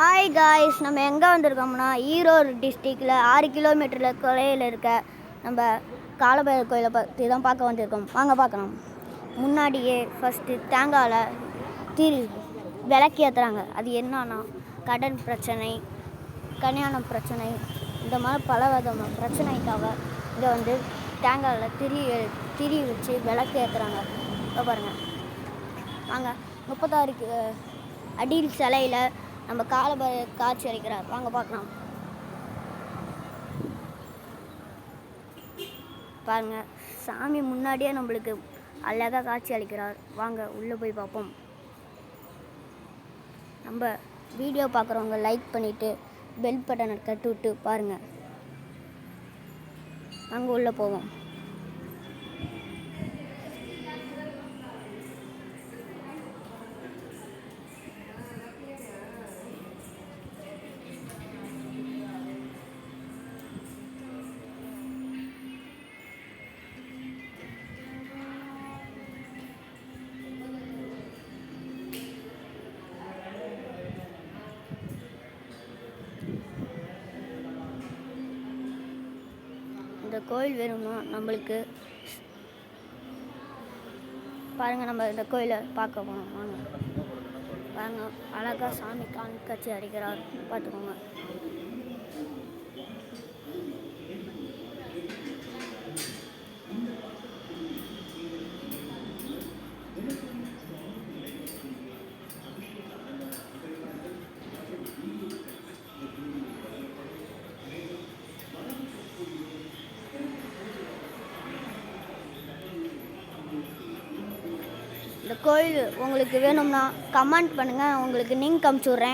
Hi guys, நம்ம எங்கே வந்திருக்கோம்னா ஈரோடு டிஸ்ட்ரிக்டில் 6 கிலோமீட்டரில் கொலையில் இருக்க நம்ம காலபைரவர் கோயிலை பற்றி தான் பார்க்க வந்திருக்கோம். வாங்க பார்க்கலாம். முன்னாடியே ஃபஸ்ட்டு தேங்காயில் விளக்கு ஏற்றுறாங்க. அது என்னன்னா கடன் பிரச்சனை, கல்யாணம் பிரச்சனை, இந்த மாதிரி பல விதமான பிரச்சனைக்காக இங்கே வந்து தேங்காயில் திரி வச்சு விளக்கு ஏற்றுறாங்க. இப்போ பாருங்கள், வாங்க 36 அடி சிலையில் நம்ம காலபைரவர் காட்சி அளிக்கிறார். வாங்க பார்க்கலாம். பாருங்க, சாமி முன்னாடியே நம்மளுக்கு அழகாக காட்சி அளிக்கிறார். வாங்க உள்ளே போய் பார்ப்போம். நம்ம வீடியோ பார்க்குறவங்க லைக் பண்ணிவிட்டு பெல் பட்டனை தட்டி விட்டு பாருங்கள். அங்கே உள்ளே போவோம். இந்த கோயில் வேணும்னா நம்மளுக்கு பாருங்கள், நம்ம இந்த கோயிலை பார்க்க போனோம். வாங்க பாருங்கள், அழகாக சாமி காட்சி அளிக்கிறார். பார்த்துக்கோங்க. இந்த கோயில் உங்களுக்கு வேணும்னா கமெண்ட் பண்ணுங்கள், உங்களுக்கு லிங்க் அனுப்பிச்சி விட்றேன்.